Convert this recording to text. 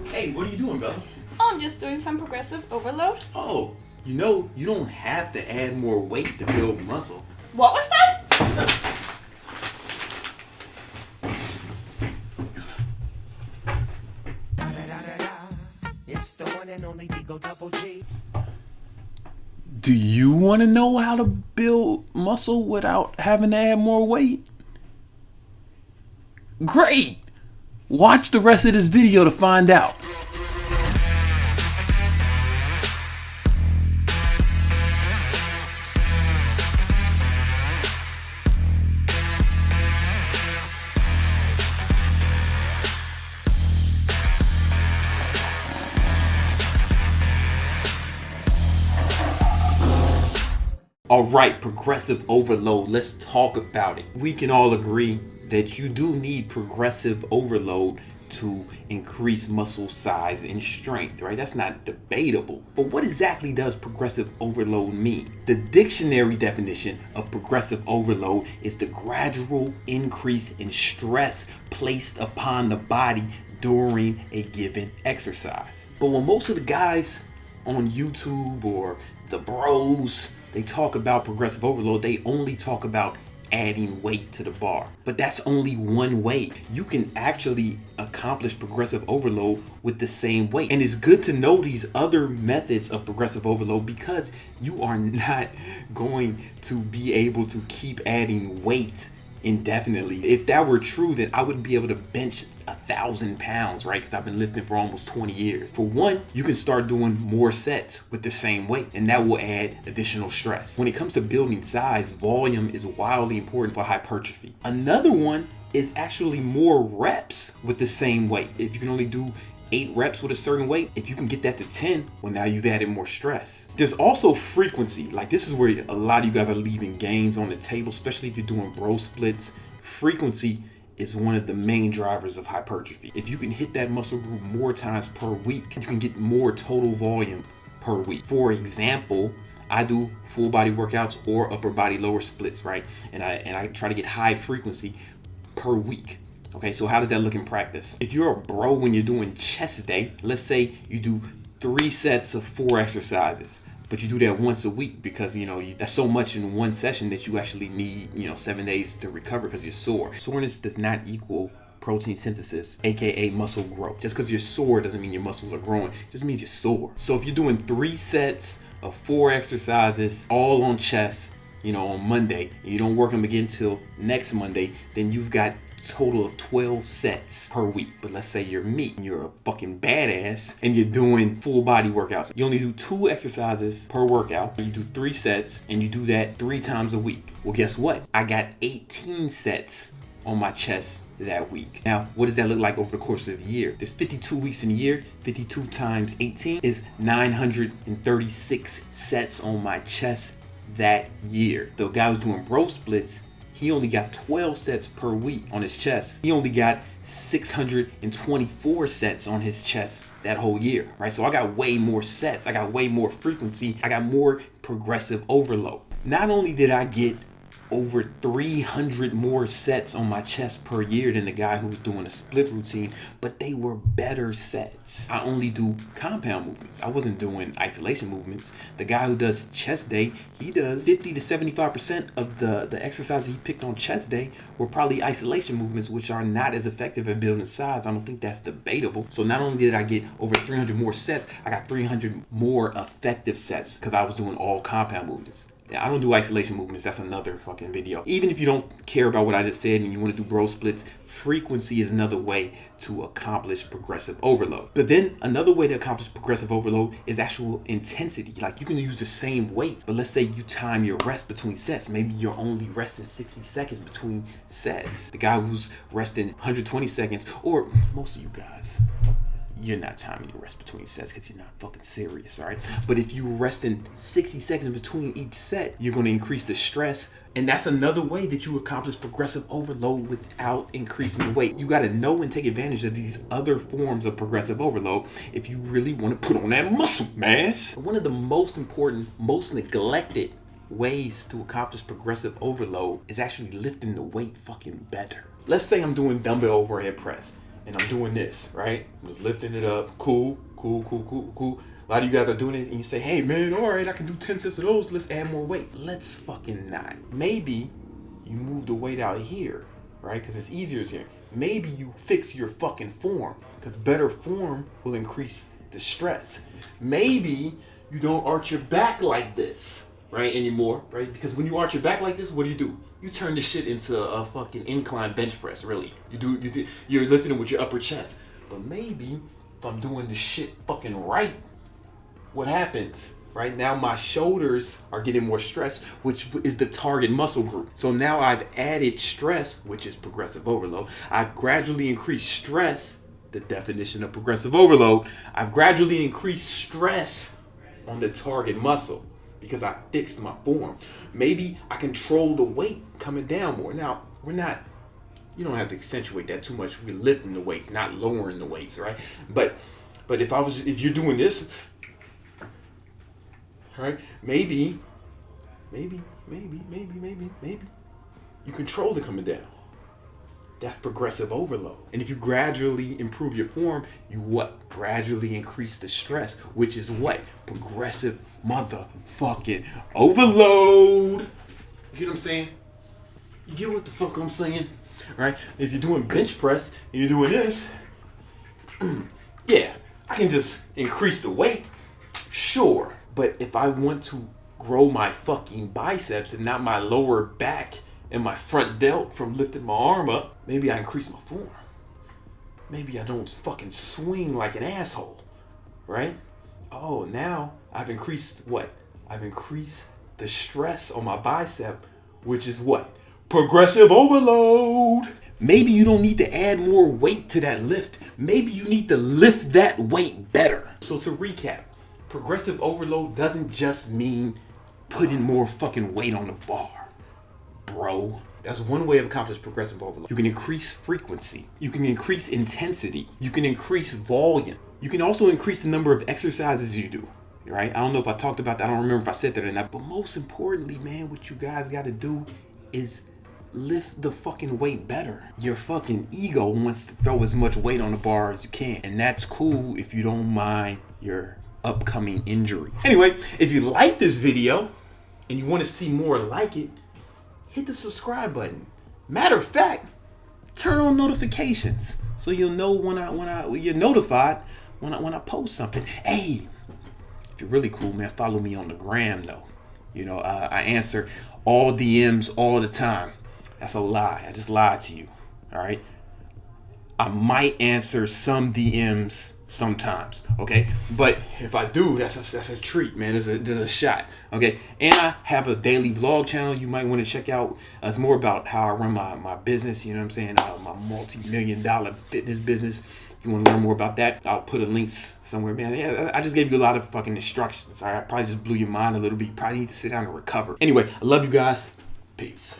Hey, what are you doing, brother? Oh, I'm just doing some progressive overload. Oh, you know, you don't have to add more weight to build muscle. What was that? It's the one and only Digo Double G. Do you want to know how to build muscle without having to add more weight? Great! Watch the rest of this video to find out. Alright, progressive overload, let's talk about it. We can all agree that you do need progressive overload to increase muscle size and strength, right? That's not debatable. But what exactly does progressive overload mean? The dictionary definition of progressive overload is the gradual increase in stress placed upon the body during a given exercise. But when most of the guys on YouTube or the bros, they talk about progressive overload, they only talk about adding weight to the bar. But that's only one way. You can actually accomplish progressive overload with the same weight. And it's good to know these other methods of progressive overload because you are not going to be able to keep adding weight indefinitely. If that were true, then I wouldn't be able to bench 1,000 pounds, right? Because I've been lifting for almost 20 years. For one, you can start doing more sets with the same weight, and that will add additional stress. When it comes to building size, volume is wildly important for hypertrophy. Another one is actually more reps with the same weight. If you can only do 8 reps with a certain weight, if you can get that to 10, well, now you've added more stress. There's also frequency. Like, this is where a lot of you guys are leaving gains on the table, especially if you're doing bro splits. Frequency is one of the main drivers of hypertrophy. If you can hit that muscle group more times per week, you can get more total volume per week. For example, I do full body workouts or upper body lower splits, right? And I try to get high frequency per week. Okay, so how does that look in practice? If you're a bro when you're doing chest day, let's say you do 3 sets of 4 exercises, but you do that once a week because, that's so much in one session that you actually need, 7 days to recover because you're sore. Soreness does not equal protein synthesis, aka muscle growth. Just because you're sore doesn't mean your muscles are growing. It just means you're sore. So if you're doing 3 sets of 4 exercises, all on chest, on Monday, and you don't work them again till next Monday, then you've got total of 12 sets per week. But let's say you're me and you're a fucking badass and you're doing full body workouts. You only do 2 exercises per workout. You do 3 sets and you do that 3 times a week. Well, guess what? I got 18 sets on my chest that week. Now, what does that look like over the course of a year? There's 52 weeks in a year. 52 times 18 is 936 sets on my chest that year. The guy who's doing bro splits, he only got 12 sets per week on his chest. He only got 624 sets on his chest that whole year, right? So I got way more sets. I got way more frequency. I got more progressive overload. Not only did I get over 300 more sets on my chest per year than the guy who was doing a split routine, but they were better sets. I only do compound movements. I wasn't doing isolation movements. The guy who does chest day, he does 50 to 75% of the exercises he picked on chest day were probably isolation movements, which are not as effective at building size. I don't think that's debatable. So not only did I get over 300 more sets, I got 300 more effective sets because I was doing all compound movements. Yeah, I don't do isolation movements. That's another fucking video. Even if you don't care about what I just said and you want to do bro splits, frequency is another way to accomplish progressive overload. But then another way to accomplish progressive overload is actual intensity. Like, you can use the same weight, but let's say you time your rest between sets. Maybe you're only resting 60 seconds between sets. The guy who's resting 120 seconds, or most of you guys, you're not timing your rest between sets because you're not fucking serious, all right? But if you're resting 60 seconds between each set, you're going to increase the stress. And that's another way that you accomplish progressive overload without increasing the weight. You got to know and take advantage of these other forms of progressive overload if you really want to put on that muscle mass. One of the most important, most neglected ways to accomplish progressive overload is actually lifting the weight fucking better. Let's say I'm doing dumbbell overhead press and I'm doing this, right? I'm just lifting it up. Cool. A lot of you guys are doing it and you say, hey man, all right, I can do 10 sets of those. Let's add more weight. Let's fucking not. Maybe you move the weight out here, right? Because it's easier here. Maybe you fix your fucking form because better form will increase the stress. Maybe you don't arch your back like this, right, anymore, right? Because when you arch your back like this, what do? You turn this shit into a fucking incline bench press, really. You're lifting it with your upper chest. But maybe if I'm doing this shit fucking right, what happens? Right now my shoulders are getting more stress, which is the target muscle group. So now I've added stress, which is progressive overload. I've gradually increased stress, the definition of progressive overload. I've gradually increased stress on the target muscle because I fixed my form. Maybe I control the weight coming down more. Now, you don't have to accentuate that too much. We're lifting the weights, not lowering the weights, right? But if you're doing this, right? Maybe you control the coming down. That's progressive overload. And if you gradually improve your form, you what? Gradually increase the stress, which is what? Progressive motherfucking overload. You get what I'm saying? You get what the fuck I'm saying? Right? If you're doing bench press and you're doing this, yeah, I can just increase the weight. Sure. But if I want to grow my fucking biceps and not my lower back and my front delt from lifting my arm up, maybe I increase my form. Maybe I don't fucking swing like an asshole, right? Oh, now I've increased what? I've increased the stress on my bicep, which is what? Progressive overload. Maybe you don't need to add more weight to that lift. Maybe you need to lift that weight better. So to recap, progressive overload doesn't just mean putting more fucking weight on the bar, bro. That's one way of accomplishing progressive overload. You can increase frequency. You can increase intensity. You can increase volume. You can also increase the number of exercises you do, right? I don't know if I talked about that. I don't remember if I said that or not. But most importantly, man, what you guys got to do is lift the fucking weight better. Your fucking ego wants to throw as much weight on the bar as you can. And that's cool if you don't mind your upcoming injury. Anyway, if you like this video and you want to see more like it, hit the subscribe button. Matter of fact, turn on notifications so you'll know when you're notified when I post something. Hey, if you're really cool, man, follow me on the gram though. You know, I answer all DMs all the time. That's a lie. I just lied to you. All right. I might answer some DMs sometimes, okay? But if I do, that's a treat, man. There's a shot, okay? And I have a daily vlog channel you might want to check out. It's more about how I run my business, you know what I'm saying? My multi-million-dollar fitness business. If you want to learn more about that, I'll put a links somewhere, man. Yeah, I just gave you a lot of fucking instructions, all right? I probably just blew your mind a little bit. You probably need to sit down and recover. Anyway, I love you guys. Peace.